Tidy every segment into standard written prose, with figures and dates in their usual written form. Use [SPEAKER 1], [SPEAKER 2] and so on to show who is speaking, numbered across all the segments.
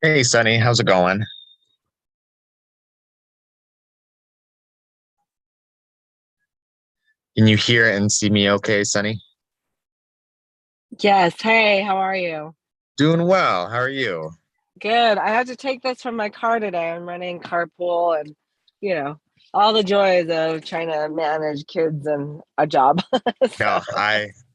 [SPEAKER 1] Hey, Sunny, how's it going? Can you hear and see me okay, Sunny?
[SPEAKER 2] Yes. Hey, how are you?
[SPEAKER 1] Doing well. How are you?
[SPEAKER 2] Good. I had to take this from my car today. I'm running carpool and, you know, all the joys of trying to manage kids and a job.
[SPEAKER 1] No,
[SPEAKER 2] So,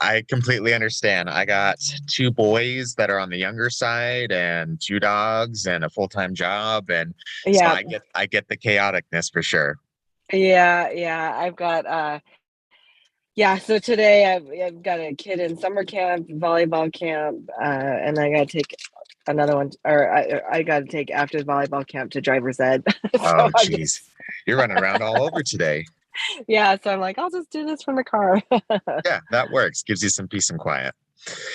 [SPEAKER 1] I completely understand. I got two boys that are on the younger side and two dogs and a full-time job, and so
[SPEAKER 2] yeah.
[SPEAKER 1] I get the chaoticness for sure.
[SPEAKER 2] Yeah. I've got yeah, so today I've got a kid in summer camp, volleyball camp, and I got to take another one, or I got to take after volleyball camp to driver's ed. So
[SPEAKER 1] Oh,
[SPEAKER 2] I'm
[SPEAKER 1] geez.
[SPEAKER 2] just,
[SPEAKER 1] You're running around all over today.
[SPEAKER 2] yeah, so I'm like, I'll just do this from the car.
[SPEAKER 1] Yeah, that works. Gives you some peace and quiet.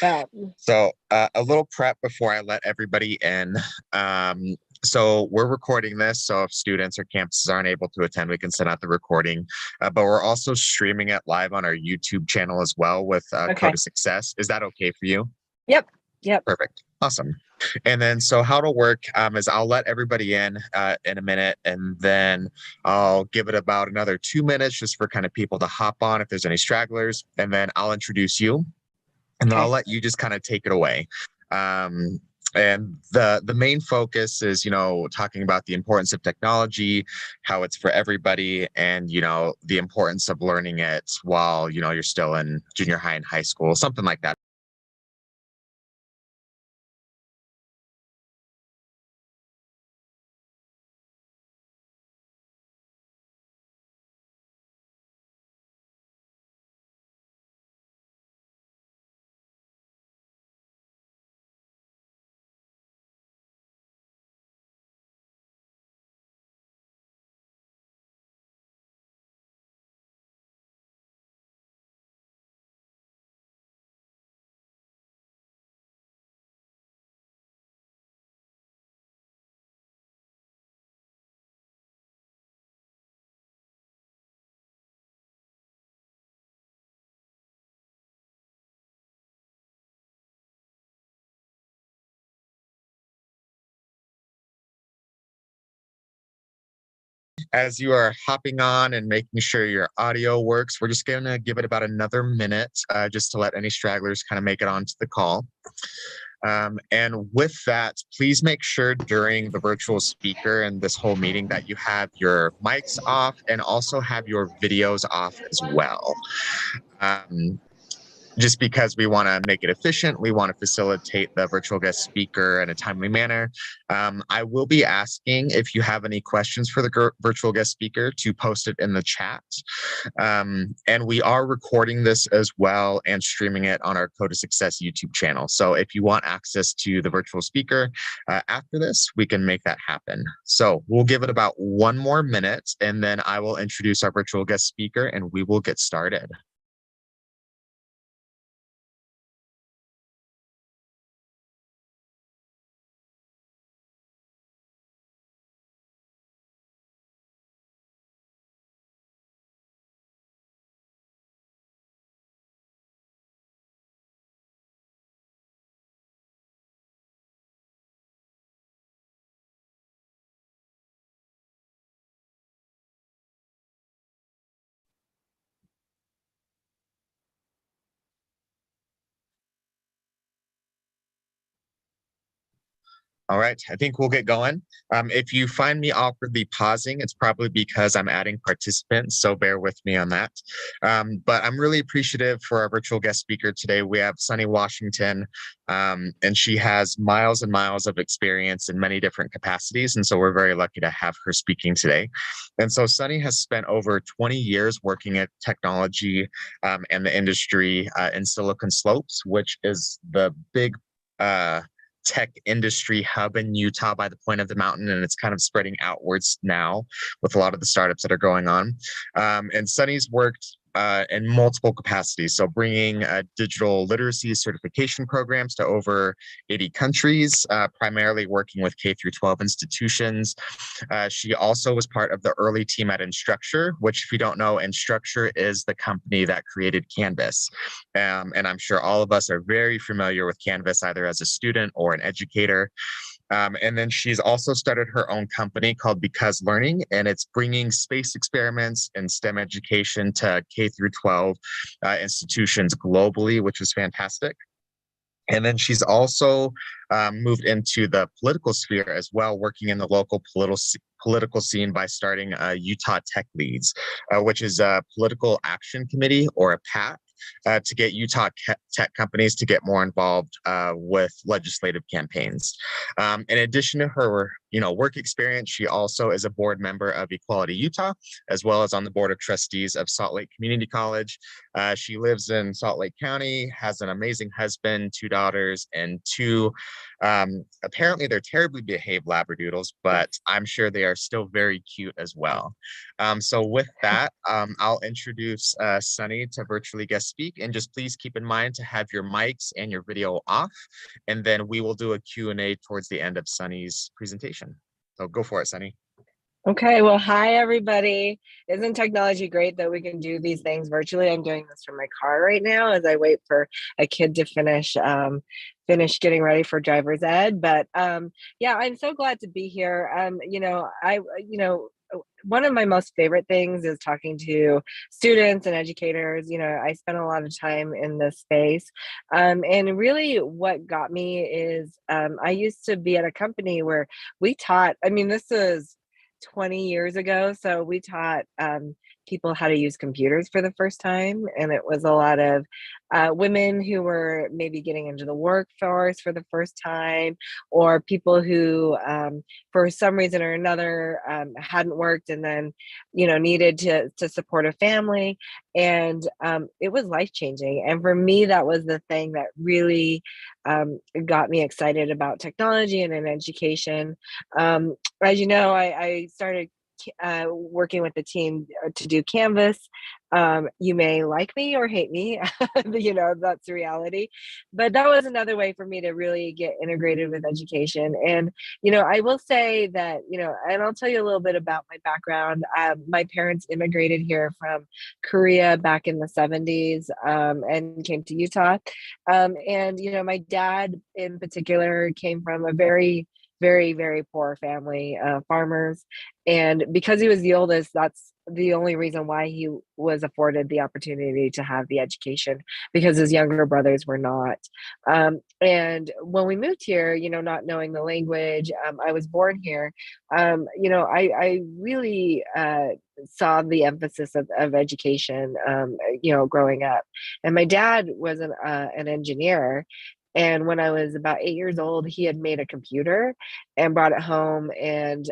[SPEAKER 2] Yeah.
[SPEAKER 1] So, a little prep before I let everybody in. Um, so, we're recording this. So, if students or campuses aren't able to attend, we can send out the recording. But we're also streaming it live on our YouTube channel as well with Code
[SPEAKER 2] Okay.
[SPEAKER 1] of Success. Is that okay for you?
[SPEAKER 2] Yep. Yep.
[SPEAKER 1] Perfect. Awesome. And then, so how it'll work is I'll let everybody in a minute, and then I'll give it about another 2 minutes just for kind of people to hop on if there's any stragglers, and then I'll introduce you and then I'll
[SPEAKER 2] Okay.
[SPEAKER 1] let you just kind of take it away. Um, and the main focus is, talking about the importance of technology, how it's for everybody, and the importance of learning it while you're still in junior high and high school, something like that. as you are hopping on and making sure your audio works, we're just going to give it about another minute just to let any stragglers kind of make it onto the call. And with that, please make sure during the virtual speaker and this whole meeting that you have your mics off and also have your videos off as well. Just because we want to make it efficient, we want to facilitate the virtual guest speaker in a timely manner. I will be asking if you have any questions for the virtual guest speaker to post it in the chat. And we are recording this as well and streaming it on our Code to Success YouTube channel. So if you want access to the virtual speaker after this, we can make that happen. So we'll give it about 1 more minute, and then I will introduce our virtual guest speaker and we will get started. All right, I think we'll get going. If you find me awkwardly pausing, it's probably because I'm adding participants, so bear with me on that. But I'm really appreciative for our virtual guest speaker today. We have Sunny Washington, and she has miles and miles of experience in many different capacities, and so we're very lucky to have her speaking today. And so Sunny has spent over 20 years working at technology and the industry in Silicon Slopes, which is the big tech industry hub in Utah by the point of the mountain, and it's kind of spreading outwards now with a lot of the startups that are going on. And Sunny's worked in multiple capacities, so bringing digital literacy certification programs to over 80 countries, primarily working with K through 12 institutions. She also was part of the early team at Instructure, which, if you don't know, Instructure is the company that created Canvas. And I'm sure all of us are very familiar with Canvas, either as a student or an educator. And then she's also started her own company called Because Learning, and it's bringing space experiments and STEM education to K through 12 institutions globally, which is fantastic. And then she's also moved into the political sphere as well, working in the local political scene by starting Utah Tech Leads, which is a political action committee, or a PAC, to get Utah tech companies to get more involved with legislative campaigns. In addition to her, work experience, she also is a board member of Equality Utah, as well as on the board of trustees of Salt Lake Community College. She lives in Salt Lake County, has an amazing husband, 2 daughters, and 2 apparently they're terribly behaved labradoodles, but I'm sure they are still very cute as well. So with that, I'll introduce Sunny to virtually guest speak, and just please keep in mind to have your mics and your video off, and then we will do a Q&A towards the end of Sunny's presentation. So go for it, Sunny.
[SPEAKER 2] Okay, well, hi everybody. Isn't technology great that we can do these things virtually? I'm doing this from my car right now as I wait for a kid to finish getting ready for driver's ed. But yeah, I'm so glad to be here. One of my most favorite things is talking to students and educators. I spent a lot of time in this space. And really what got me is I used to be at a company where we taught, this is 20 years ago. So we taught people how to use computers for the first time. And it was a lot of women who were maybe getting into the workforce for the first time, or people who, for some reason or another, hadn't worked and then, needed to support a family. And it was life-changing. And for me, that was the thing that really got me excited about technology and in education. As you know, I started working with the team to do Canvas. You may like me or hate me, that's the reality. But that was another way for me to really get integrated with education. And, I will say that, and I'll tell you a little bit about my background. My parents immigrated here from Korea back in the 70s and came to Utah. And, my dad in particular came from a very very, very poor family, farmers. And because he was the oldest, that's the only reason why he was afforded the opportunity to have the education, because his younger brothers were not. And when we moved here, not knowing the language, I was born here. I really saw the emphasis of education, growing up. And my dad was an engineer. And when I was about 8 years old, he had made a computer and brought it home. And,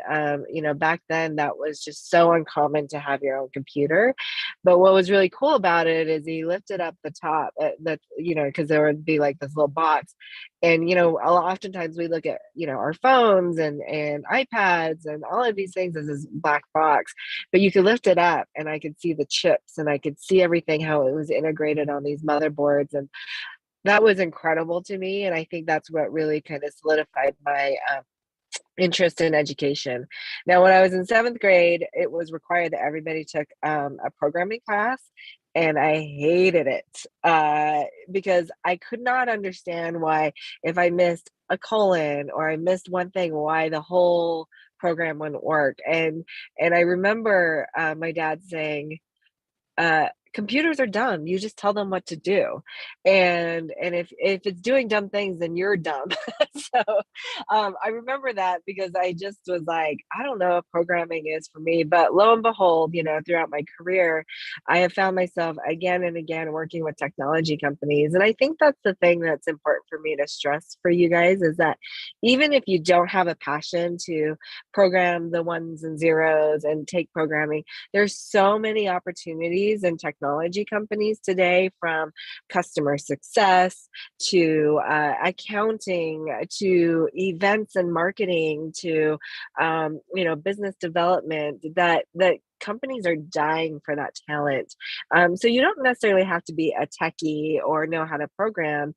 [SPEAKER 2] back then that was just so uncommon to have your own computer. But what was really cool about it is he lifted up the top, because there would be like this little box. And, oftentimes we look at, our phones and iPads and all of these things as this black box, but you could lift it up and I could see the chips and I could see everything, how it was integrated on these motherboards. And that was incredible to me. And I think that's what really kind of solidified my interest in education. Now, when I was in seventh grade, it was required that everybody took a programming class. And I hated it because I could not understand why, if I missed a colon or I missed one thing, why the whole program wouldn't work. And I remember my dad saying, computers are dumb. You just tell them what to do. And if it's doing dumb things, then you're dumb. So I remember that because I just was like, I don't know if programming is for me. But lo and behold, throughout my career, I have found myself again and again working with technology companies. And I think that's the thing that's important for me to stress for you guys, is that even if you don't have a passion to program the ones and zeros and take programming, there's so many opportunities in technology companies today, from customer success to accounting to events and marketing to business development, that companies are dying for that talent. So you don't necessarily have to be a techie or know how to program,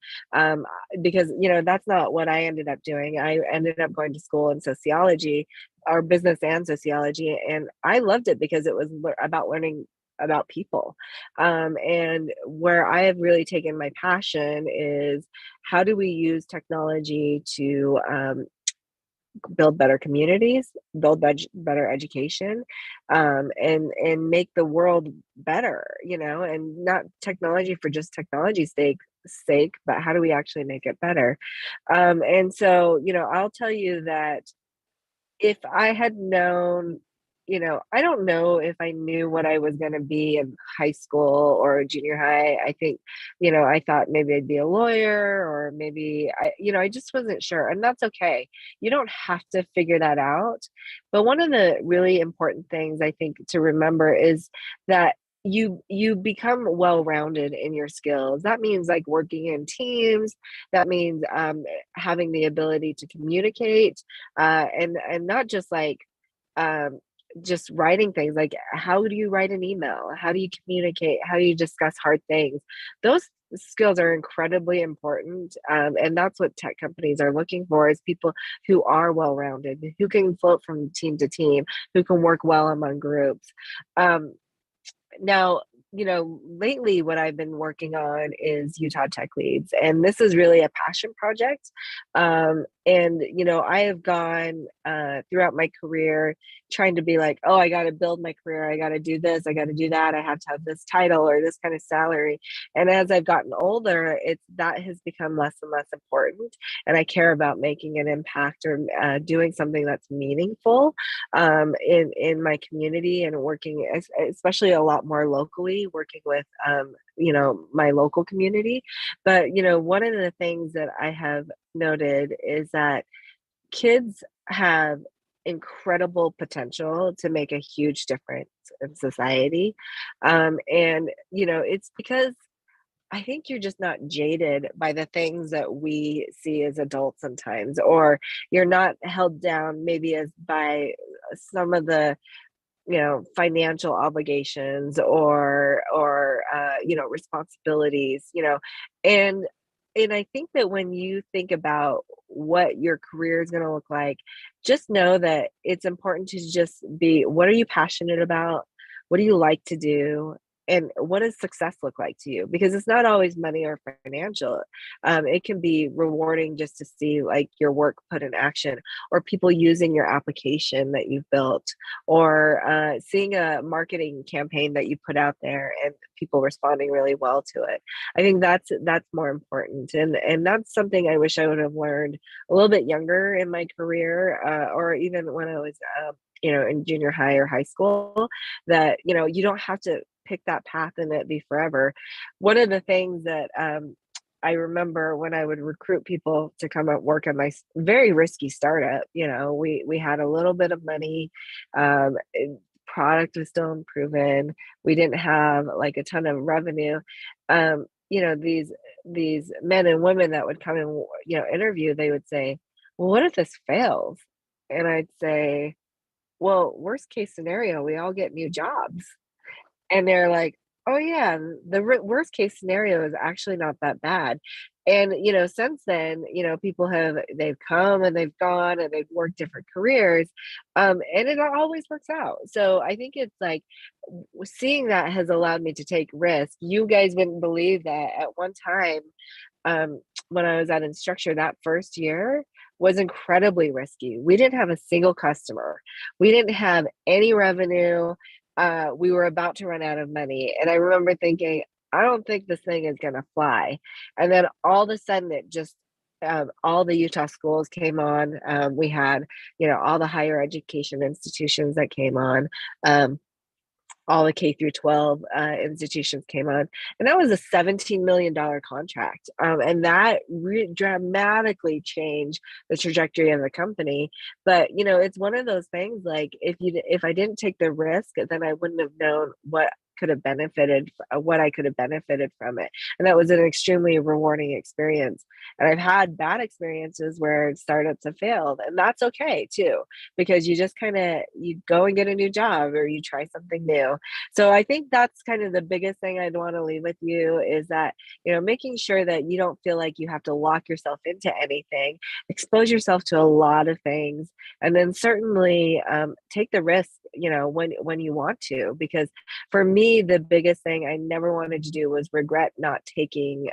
[SPEAKER 2] because that's not what I ended up doing. I ended up going to school in sociology, or business and sociology, and I loved it because it was about learning about people. And where I have really taken my passion is, how do we use technology to build better communities, build better education, and make the world better, and not technology for just technology's sake, but how do we actually make it better? And so, I'll tell you that if I had known, I don't know if I knew what I was going to be in high school or junior high. I think, I thought maybe I'd be a lawyer, or maybe I just wasn't sure. And that's okay. You don't have to figure that out. But one of the really important things I think to remember is that you become well-rounded in your skills. That means like working in teams. That means having the ability to communicate, and not just like um, just writing things. Like, how do you write an email? How do you communicate? How do you discuss hard things? Those skills are incredibly important, and that's what tech companies are looking for, is people who are well-rounded, who can float from team to team, who can work well among groups. Now, lately what I've been working on is Utah Tech Leads, and this is really a passion project. And I have gone throughout my career trying to be like, oh, I got to build my career. I got to do this. I got to do that. I have to have this title or this kind of salary. And as I've gotten older, that has become less and less important. And I care about making an impact, or doing something that's meaningful in my community, and working especially a lot more locally, working with my local community. But one of the things that I have noted is that kids have incredible potential to make a huge difference in society. And it's because I think you're just not jaded by the things that we see as adults sometimes, or you're not held down maybe as by some of the financial obligations, or responsibilities, and I think that when you think about what your career is going to look like, just know that it's important to just be, what are you passionate about? What do you like to do? and what does success look like to you? Because it's not always money or financial. It can be rewarding just to see like your work put in action, or people using your application that you've built, or seeing a marketing campaign that you put out there and people responding really well to it. I think that's more important, and that's something I wish I would have learned a little bit younger in my career, or even when I was in junior high or high school, that you don't have to pick that path and it be forever. One of the things that I remember when I would recruit people to come and work at my very risky startup, we had a little bit of money, product was still improving, we didn't have like a ton of revenue. These men and women that would come and interview, they would say, "Well, what if this fails?" And I'd say, "Well, worst case scenario, we all get new jobs." And they're like, "Oh yeah, the worst case scenario is actually not that bad." And since then, they've come and they've gone and they've worked different careers, and it always works out. So I think it's like seeing that has allowed me to take risks. You guys wouldn't believe that at one time, when I was at Instructure, that first year was incredibly risky. We didn't have a single customer. We didn't have any revenue. We were about to run out of money. And I remember thinking, I don't think this thing is going to fly. And then all of a sudden, it just, all the Utah schools came on. We had, all the higher education institutions that came on. All the K through 12 institutions came on, and that was a $17 million contract. And that dramatically changed the trajectory of the company. But, it's one of those things, like if I didn't take the risk, then I wouldn't have known what I could have benefited from it. And that was an extremely rewarding experience. And I've had bad experiences where startups have failed, and that's okay too, because you just you go and get a new job or you try something new. So I think that's kind of the biggest thing I'd want to leave with you, is that, making sure that you don't feel like you have to lock yourself into anything, expose yourself to a lot of things, and then certainly take the risk, when you want to. Because for me, the biggest thing I never wanted to do was regret not taking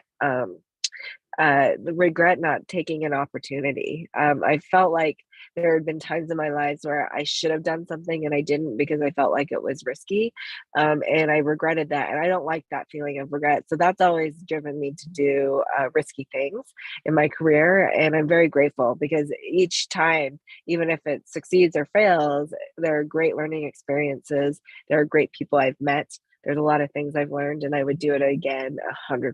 [SPEAKER 2] an opportunity. I felt like there had been times in my life where I should have done something and I didn't, because I felt like it was risky. And I regretted that. And I don't like that feeling of regret. So that's always driven me to do risky things in my career. And I'm very grateful, because each time, even if it succeeds or fails, there are great learning experiences. There are great people I've met. There's a lot of things I've learned, and I would do it again 100%.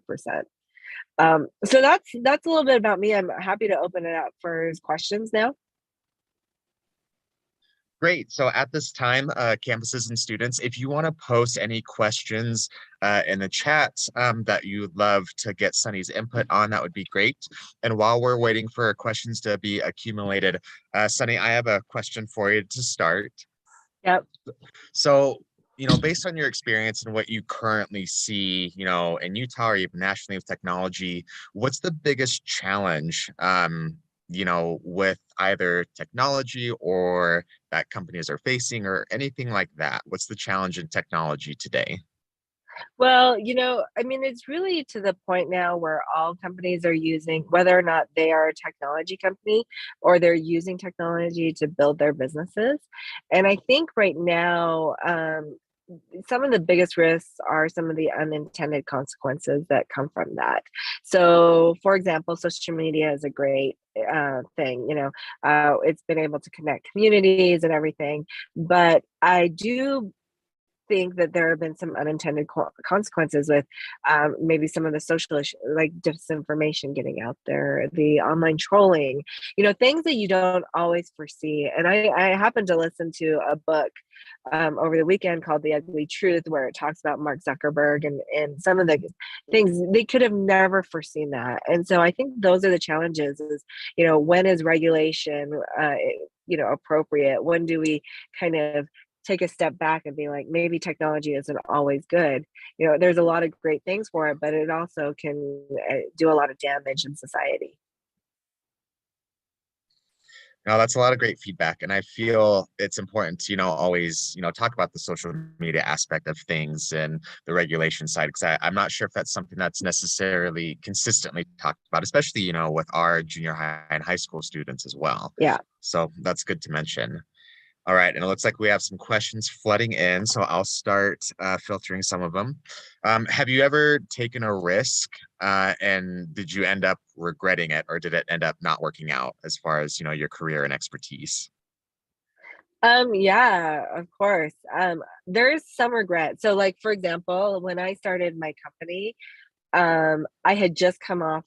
[SPEAKER 2] So that's a little bit about me. I'm happy to open it up for questions now.
[SPEAKER 1] Great. So at this time, campuses and students, if you want to post any questions in the chat that you'd love to get Sunny's input on, that would be great. And while we're waiting for questions to be accumulated, Sunny, I have a question for you to start.
[SPEAKER 2] Yep.
[SPEAKER 1] So, based on your experience and what you currently see, in Utah or even nationally with technology, what's the biggest challenge, with either technology or that companies are facing or anything like that? What's the challenge in technology today?
[SPEAKER 2] Well, it's really to the point now where all companies are using, whether or not they are a technology company or they're using technology to build their businesses. And I think right now, some of the biggest risks are some of the unintended consequences that come from that. So, for example, social media is a great thing. It's been able to connect communities and everything, but I do think that there have been some unintended consequences with maybe some of the social like disinformation getting out there, the online trolling, things that you don't always foresee. And I happened to listen to a book over the weekend called The Ugly Truth, where it talks about Mark Zuckerberg and some of the things they could have never foreseen that. And so I think those are the challenges is, when is regulation, appropriate? When do we kind of take a step back and be like, maybe technology isn't always good. There's a lot of great things for it, but it also can do a lot of damage in society.
[SPEAKER 1] No, that's a lot of great feedback. And I feel it's important to, always, talk about the social media aspect of things and the regulation side, because I'm not sure if that's something that's necessarily consistently talked about, especially, with our junior high and high school students as well.
[SPEAKER 2] Yeah.
[SPEAKER 1] So that's good to mention. All right, and it looks like we have some questions flooding in, so I'll start filtering some of them. Have you ever taken a risk, and did you end up regretting it, or did it end up not working out as far as your career and expertise?
[SPEAKER 2] Yeah, of course. There is some regret. So like for example, when I started my company, I had just come off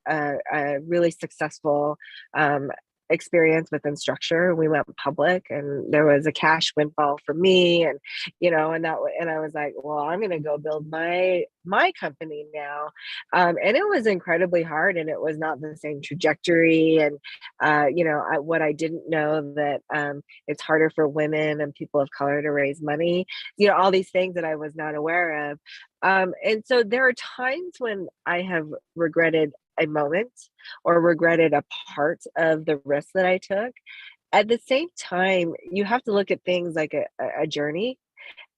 [SPEAKER 2] a really successful um, experience with Instructure. We went public, and there was a cash windfall for me, and and I was like, well, I'm going to go build my company now, and it was incredibly hard, and it was not the same trajectory, and what I didn't know that it's harder for women and people of color to raise money. All these things that I was not aware of. And so there are times when I have regretted a moment or regretted a part of the risk that I took. At the same time, you have to look at things like a journey.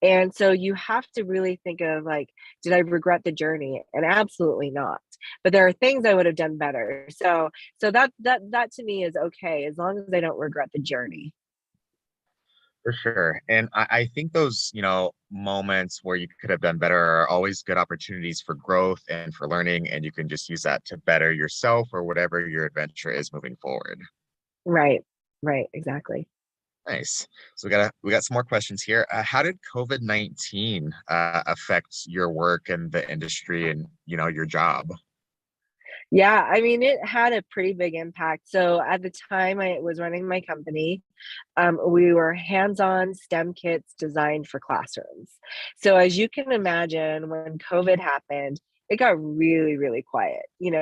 [SPEAKER 2] And so you have to really think of like, did I regret the journey? And absolutely not. But there are things I would have done better. So that to me is okay as long as I don't regret the journey.
[SPEAKER 1] For sure. And I think those, moments where you could have done better are always good opportunities for growth and for learning. And you can just use that to better yourself or whatever your adventure is moving forward.
[SPEAKER 2] Right. Right. Exactly.
[SPEAKER 1] Nice. So we got some more questions here. How did COVID-19 affect your work and the industry and your job?
[SPEAKER 2] Yeah, I mean, it had a pretty big impact. So at the time I was running my company, we were hands-on STEM kits designed for classrooms. So as you can imagine, when COVID happened, it got really, really quiet,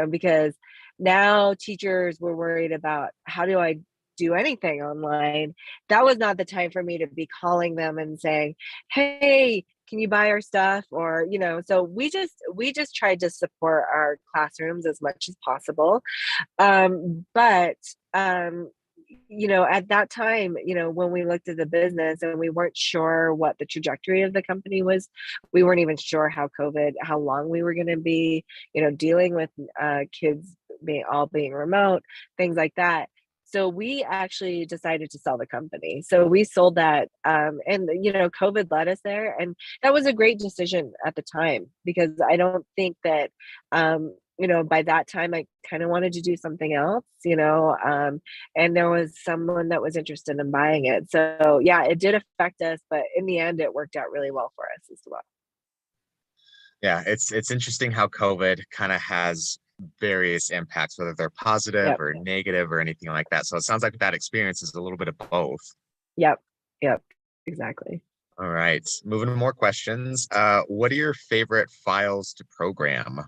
[SPEAKER 2] because now teachers were worried about how do I do anything online. That was not the time for me to be calling them and saying, hey, can you buy our stuff? Or so we just tried to support our classrooms as much as possible. But at that time, when we looked at the business and we weren't sure what the trajectory of the company was, we weren't even sure how long we were going to be, dealing with kids being remote, things like that. So we actually decided to sell the company. So we sold that, and COVID led us there, and that was a great decision at the time because I don't think that by that time I kind of wanted to do something else, and there was someone that was interested in buying it. So yeah, it did affect us, but in the end, it worked out really well for us as well.
[SPEAKER 1] Yeah, it's interesting how COVID kind of has various impacts, whether they're positive
[SPEAKER 2] Yep.
[SPEAKER 1] or negative or anything like that. So it sounds like that experience is a little bit of both.
[SPEAKER 2] Yep. Yep. Exactly.
[SPEAKER 1] All right, moving to more questions. What are your favorite files to program?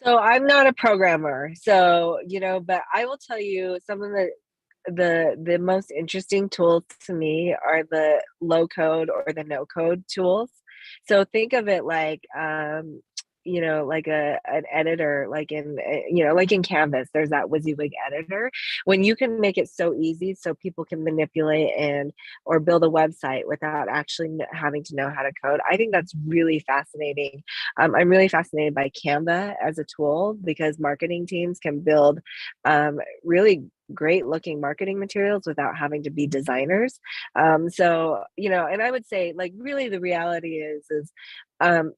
[SPEAKER 2] So I'm not a programmer, so but I will tell you some of the most interesting tools to me are the low code or the no code tools. So think of it like like an editor, like like in Canvas, there's that WYSIWYG editor. When you can make it so easy so people can manipulate and or build a website without actually having to know how to code, I think that's really fascinating. I'm really fascinated by Canva as a tool because marketing teams can build really great looking marketing materials without having to be designers. So and I would say like really the reality is um,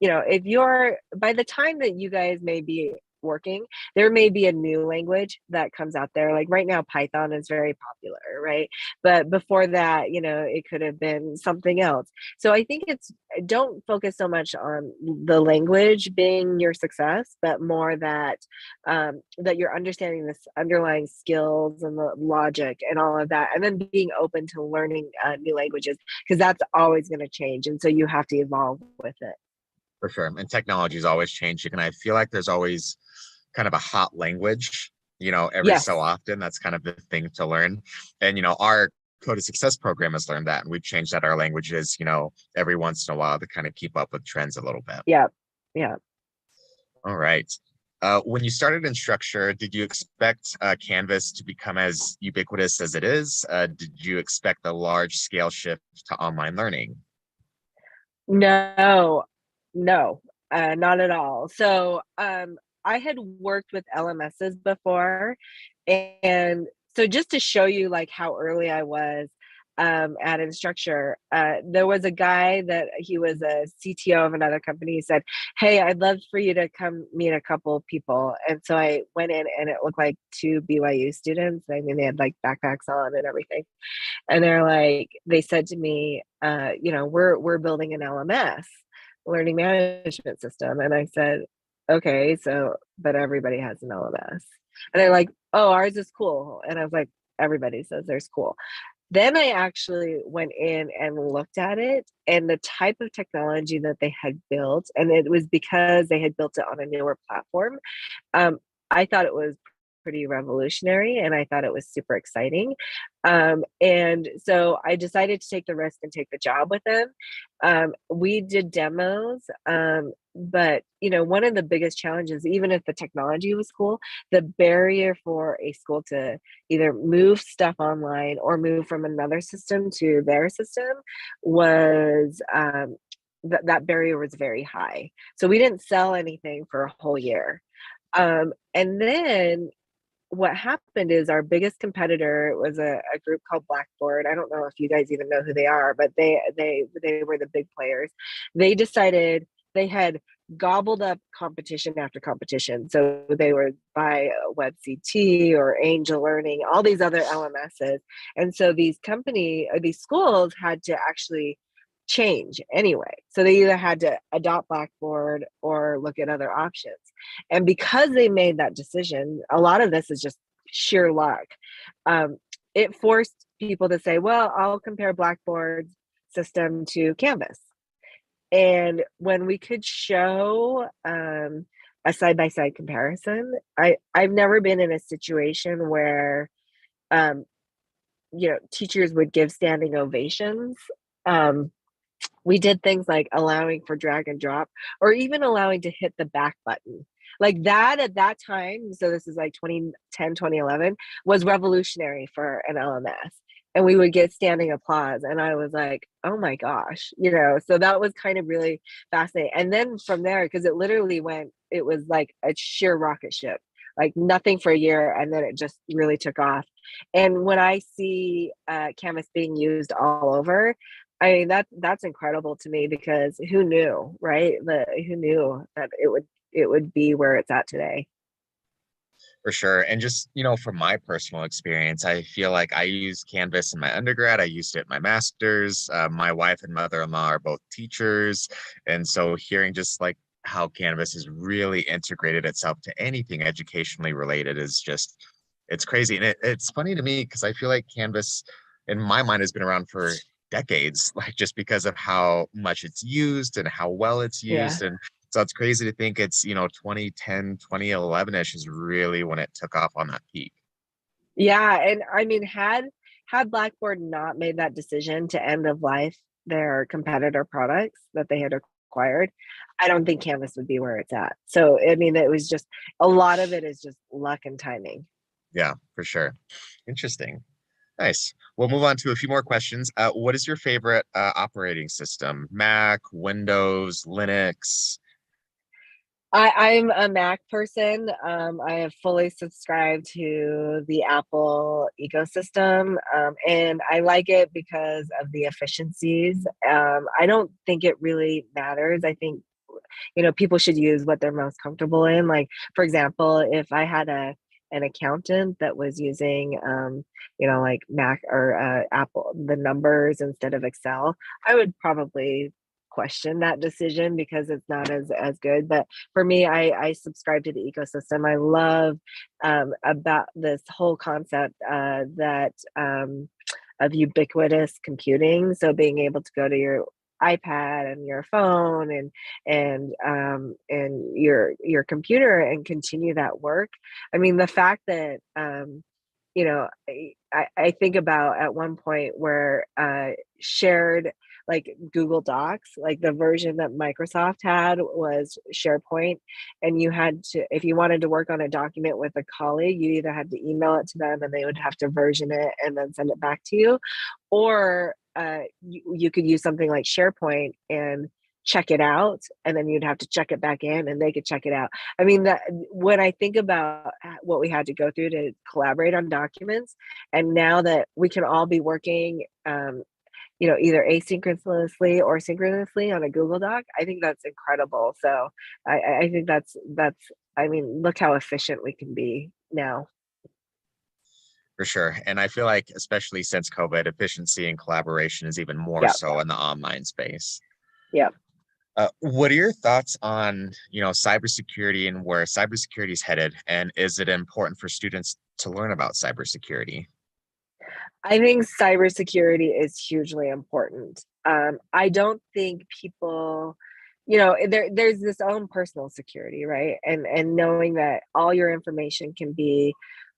[SPEAKER 2] if you're by the time that you guys may be working, there may be a new language that comes out there. Like right now, Python is very popular, right? But before that, it could have been something else. So I think don't focus so much on the language being your success, but more that you're understanding this underlying skills and the logic and all of that, and then being open to learning new languages because that's always going to change, and so you have to evolve with it.
[SPEAKER 1] For sure. And technology is always changing. And I feel like there's always kind of a hot language, every so
[SPEAKER 2] Yes.
[SPEAKER 1] often. That's kind of the thing to learn. And, our Code of Success program has learned that. And we've changed out our languages, every once in a while to kind of keep up with trends a little bit.
[SPEAKER 2] Yeah. Yeah.
[SPEAKER 1] All right. When you started in Structure, did you expect Canvas to become as ubiquitous as it is? Did you expect a large scale shift to online learning?
[SPEAKER 2] No, no, not at all. So, I had worked with LMSs before, and so just to show you like how early I was at Instructure, there was a guy that he was a CTO of another company. He said, "Hey, I'd love for you to come meet a couple of people." And so I went in, and it looked like two BYU students. I mean, they had like backpacks on and everything. And they're like, they said to me, we're building an LMS, learning management system. And I said, okay, so but everybody has an LMS. And they're like, oh, ours is cool. And I was like, everybody says there's cool. Then I actually went in and looked at it and the type of technology that they had built, and it was because they had built it on a newer platform. um, I thought it was pretty revolutionary and I thought it was super exciting. And so I decided to take the risk and take the job with them. We did demos, but one of the biggest challenges, even if the technology was cool, the barrier for a school to either move stuff online or move from another system to their system was that barrier was very high. So we didn't sell anything for a whole year. And then what happened is our biggest competitor was a group called Blackboard. I don't know if you guys even know who they are, but they were the big players. They decided they had gobbled up competition after competition. So they were by WebCT or Angel Learning, all these other LMSs. And so these company or these schools had to actually change anyway. So they either had to adopt Blackboard or look at other options. And because they made that decision, a lot of this is just sheer luck. Um, it forced people to say, well, I'll compare Blackboard's system to Canvas. And when we could show a side by side comparison, I've never been in a situation where um, teachers would give standing ovations. Um, we did things like allowing for drag and drop or even allowing to hit the back button like that at that time. So this is like 2010, 2011 was revolutionary for an LMS, and we would get standing applause and I was like, oh my gosh, so that was kind of really fascinating. And then from there, because it was like a sheer rocket ship, like nothing for a year, and then it just really took off. And when I see Canvas being used all over, I mean, that's incredible to me because who knew, right? Who knew that it would be where it's at today?
[SPEAKER 1] For sure. And just, from my personal experience, I feel like I used Canvas in my undergrad. I used it in my master's. My wife and mother-in-law are both teachers. And so hearing just like how Canvas has really integrated itself to anything educationally related is just, it's crazy. And it's funny to me because I feel like Canvas, in my mind, has been around for decades, like just because of how much it's used and how well it's
[SPEAKER 2] Yeah.
[SPEAKER 1] used. And so it's crazy to think it's, 2010, 2011-ish is really when it took off on that peak.
[SPEAKER 2] Yeah. And I mean, had Blackboard not made that decision to end of life their competitor products that they had acquired, I don't think Canvas would be where it's at. So I mean, it was just a lot of it is just luck and timing.
[SPEAKER 1] Yeah, for sure. Interesting. Nice. We'll move on to a few more questions. What is your favorite operating system? Mac, Windows, Linux?
[SPEAKER 2] I'm a Mac person. I have fully subscribed to the Apple ecosystem, and I like it because of the efficiencies. I don't think it really matters. I think people should use what they're most comfortable in. Like, for example, if I had an accountant that was using like Mac or Apple the numbers instead of Excel, I would probably question that decision because it's not as good. But for me, I subscribe to the ecosystem. I love about this whole concept that of ubiquitous computing. So being able to go to your iPad and your phone and your computer and continue that work. I mean, the fact that I think about at one point where shared like Google Docs. Like the version that Microsoft had was SharePoint, and you had to, if you wanted to work on a document with a colleague, you either had to email it to them and they would have to version it and then send it back to you, or you could use something like SharePoint and check it out, and then you'd have to check it back in and they could check it out. I mean, that when I think about what we had to go through to collaborate on documents, and now that we can all be working either asynchronously or synchronously on a Google Doc, I think that's incredible. So I think that's I mean, look how efficient we can be now.
[SPEAKER 1] For sure. And I feel like, especially since COVID, efficiency and collaboration is even more
[SPEAKER 2] Yeah.
[SPEAKER 1] so in the online space.
[SPEAKER 2] Yeah.
[SPEAKER 1] What are your thoughts on, cybersecurity and where cybersecurity is headed? And is it important for students to learn about cybersecurity?
[SPEAKER 2] I think cybersecurity is hugely important. I don't think people, there's this own personal security, right? And knowing that all your information can be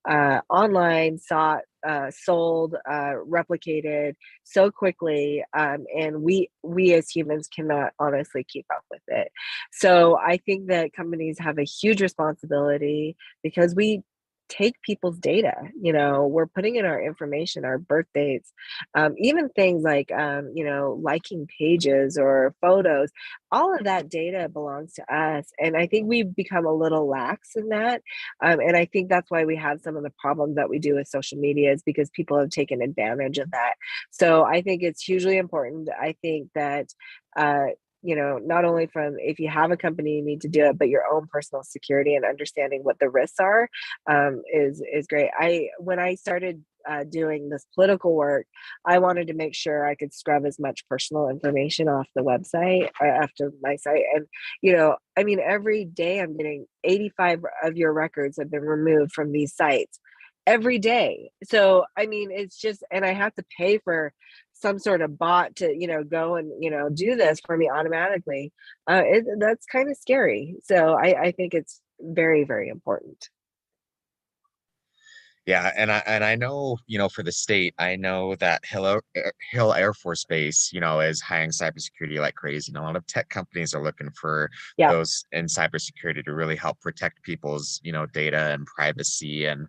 [SPEAKER 2] online, sought, sold, replicated so quickly, and we as humans cannot honestly keep up with it. So I think that companies have a huge responsibility because we take people's data. We're putting in our information, our birth dates, even things like liking pages or photos. All of that data belongs to us, and I think we've become a little lax in that. And I think that's why we have some of the problems that we do with social media, is because people have taken advantage of that. So I think it's hugely important. I think that uh, not only from, if you have a company, you need to do it, but your own personal security and understanding what the risks are, is great. When I started doing this political work, I wanted to make sure I could scrub as much personal information off the website, after my site. And, I mean, every day I'm getting 85 of your records have been removed from these sites every day. So, I mean, it's just, and I have to pay for some sort of bot to, go and, do this for me automatically. That's kind of scary. So I think it's very, very important.
[SPEAKER 1] Yeah, and I know, for the state, I know that Hill Air Force Base, is hiring cybersecurity like crazy. And a lot of tech companies are looking for
[SPEAKER 2] Yeah.
[SPEAKER 1] those in cybersecurity to really help protect people's, data and privacy, and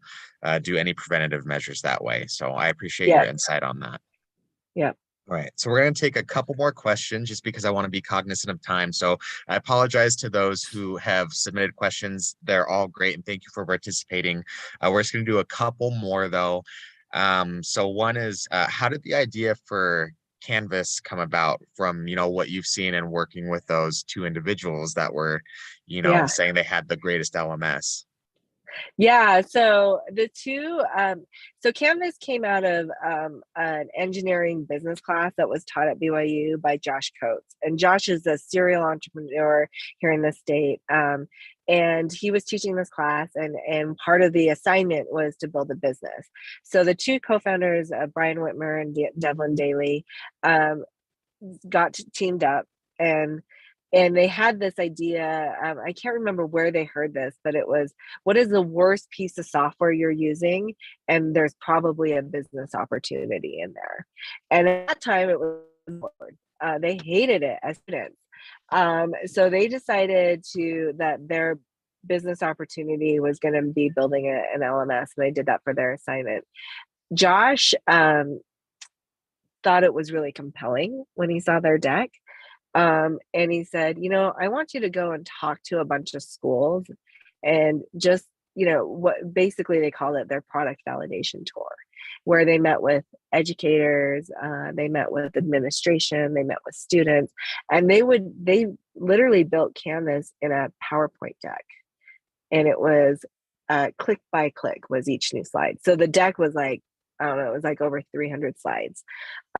[SPEAKER 1] do any preventative measures that way. So I appreciate your
[SPEAKER 2] Yeah.
[SPEAKER 1] insight on that.
[SPEAKER 2] Yeah.
[SPEAKER 1] All right, so we're going to take a couple more questions just because I want to be cognizant of time. So I apologize to those who have submitted questions. They're all great, and thank you for participating. We're just going to do a couple more though. So one is, how did the idea for Canvas come about from, what you've seen and working with those two individuals that were,
[SPEAKER 2] Yeah.
[SPEAKER 1] saying they had the greatest LMS?
[SPEAKER 2] Yeah. So the two, so Canvas came out of an engineering business class that was taught at BYU by Josh Coates. And Josh is a serial entrepreneur here in the state. And he was teaching this class, and part of the assignment was to build a business. So the two co-founders, Brian Whitmer and Devlin Daly, got teamed up, and they had this idea. I can't remember where they heard this, but it was, what is the worst piece of software you're using? And there's probably a business opportunity in there. And at that time, it was Blackboard. They hated it as students. So they decided that their business opportunity was going to be building an LMS, and they did that for their assignment. Josh thought it was really compelling when he saw their deck. And he said, I want you to go and talk to a bunch of schools and just, what basically they called it their product validation tour, where they met with educators, they met with administration, they met with students, and they literally built Canvas in a PowerPoint deck. And it was click by click was each new slide. So the deck was like, I don't know, it was like over 300 slides.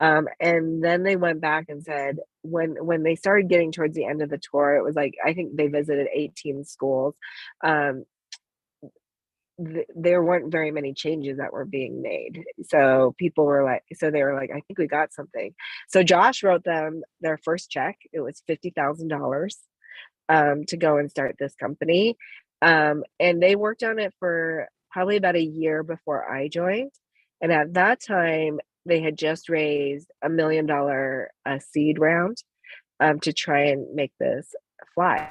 [SPEAKER 2] And then they went back and said, when they started getting towards the end of the tour, it was like, I think they visited 18 schools. There weren't very many changes that were being made. So they were like, I think we got something. So Josh wrote them their first check. It was $50,000 to go and start this company. And they worked on it for probably about a year before I joined. And at that time, they had just raised $1 million seed round to try and make this fly.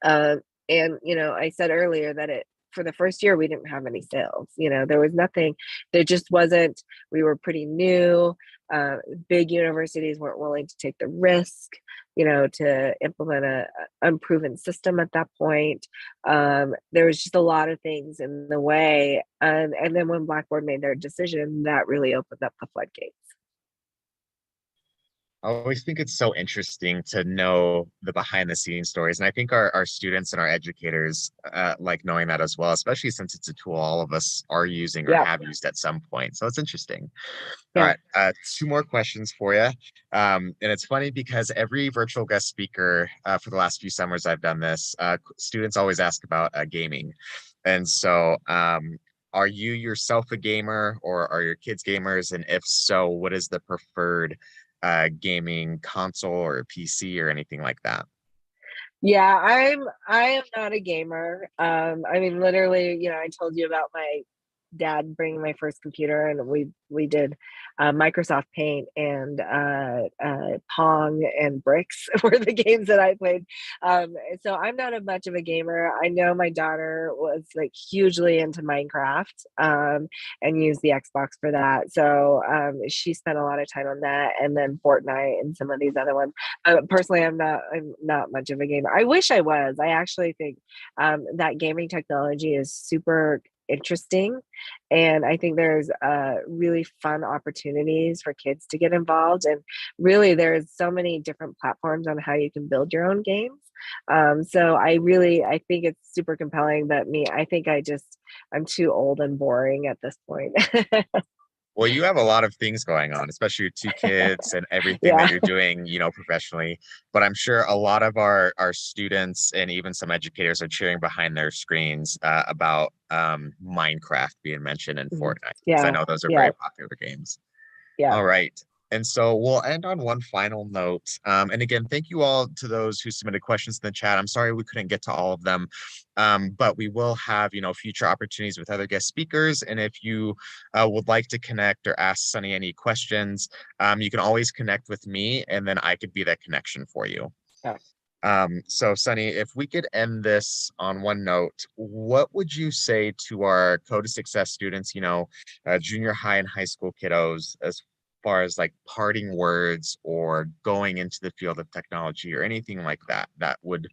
[SPEAKER 2] Um, and I said earlier that it for the first year we didn't have any sales. There was nothing. There just wasn't. We were pretty new. Uh, Big universities weren't willing to take the risk, to implement a unproven system at that point. There was just a lot of things in the way, and then when Blackboard made their decision, that really opened up the floodgates.
[SPEAKER 1] I always think it's so interesting to know the behind the scenes stories. And I think our students and our educators like knowing that as well, especially since it's a tool all of us are using or
[SPEAKER 2] Yeah,
[SPEAKER 1] have used at some point. So it's interesting. All
[SPEAKER 2] yeah.
[SPEAKER 1] right, two more questions for you. And it's funny because every virtual guest speaker for the last few summers I've done this, students always ask about gaming. And so are you yourself a gamer or are your kids gamers? And if so, what is the preferred gaming console or PC or anything like that?
[SPEAKER 2] Yeah, I am not a gamer. I mean, literally, I told you about my dad bringing my first computer, and we did Microsoft Paint and Pong and Bricks were the games that I played. So I'm not a much of a gamer. I know my daughter was like hugely into Minecraft and used the Xbox for that. So she spent a lot of time on that, and then Fortnite and some of these other ones. Personally, I'm not much of a gamer. I wish I was. I actually think that gaming technology is super interesting, and I think there's really fun opportunities for kids to get involved, and really there's so many different platforms on how you can build your own games. So I think it's super compelling, but I think I'm too old and boring at this point.
[SPEAKER 1] Well, you have a lot of things going on, especially your two kids and everything that
[SPEAKER 2] Yeah.
[SPEAKER 1] you're doing, professionally. But I'm sure a lot of our students and even some educators are cheering behind their screens about Minecraft being mentioned in
[SPEAKER 2] Mhm.
[SPEAKER 1] Fortnite, because I
[SPEAKER 2] Yeah.
[SPEAKER 1] know those are
[SPEAKER 2] Yeah.
[SPEAKER 1] very popular games.
[SPEAKER 2] Yeah.
[SPEAKER 1] All right. And so we'll end on one final note. And again, thank you all to those who submitted questions in the chat. I'm sorry we couldn't get to all of them, but we will have, future opportunities with other guest speakers. And if you would like to connect or ask Sunny any questions, you can always connect with me, and then I could be that connection for you.
[SPEAKER 2] Yeah.
[SPEAKER 1] So Sunny, if we could end this on one note, what would you say to our Code to Success students, junior high and high school kiddos, as far as like parting words or going into the field of technology or anything like that, that would,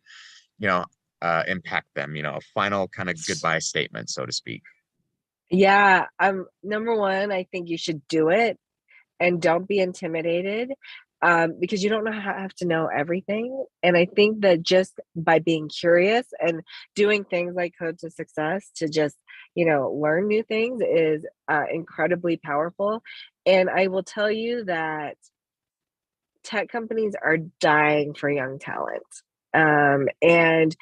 [SPEAKER 1] you know, impact them, a final kind of goodbye statement, so to speak?
[SPEAKER 2] Yeah. Number one, I think you should do it and don't be intimidated, because you don't have to know everything. And I think that just by being curious and doing things like Code to Success to just, learn new things is incredibly powerful. And I will tell you that tech companies are dying for young talent. And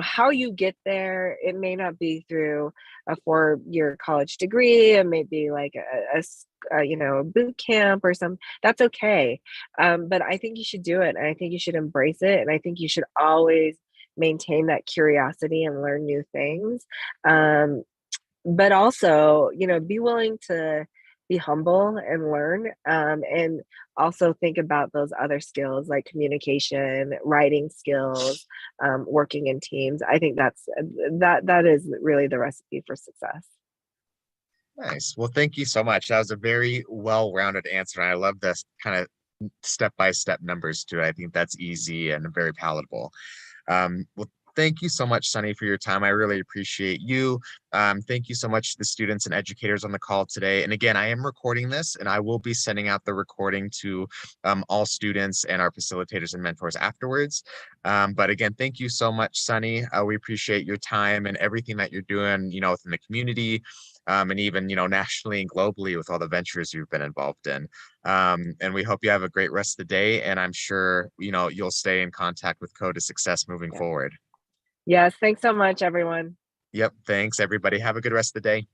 [SPEAKER 2] how you get there, it may not be through a 4-year college degree. It may be like a boot camp or some. That's okay. But I think you should do it, and I think you should embrace it, and I think you should always maintain that curiosity and learn new things. But also, be willing to be humble and learn, and also think about those other skills like communication, writing skills, working in teams. I think that is really the recipe for success.
[SPEAKER 1] Nice. Well, thank you so much. That was a very well-rounded answer. And I love this kind of step-by-step numbers too. I think that's easy and very palatable. Well, thank you so much, Sunny, for your time. I really appreciate you. Thank you so much to the students and educators on the call today. And again, I am recording this, and I will be sending out the recording to all students and our facilitators and mentors afterwards. But again, thank you so much, Sunny. We appreciate your time and everything that you're doing, within the community, and even, nationally and globally with all the ventures you've been involved in. And we hope you have a great rest of the day. And I'm sure, you'll stay in contact with Code to Success moving
[SPEAKER 2] Yeah.
[SPEAKER 1] forward.
[SPEAKER 2] Yes, thanks so much, everyone.
[SPEAKER 1] Yep. Thanks, everybody. Have a good rest of the day.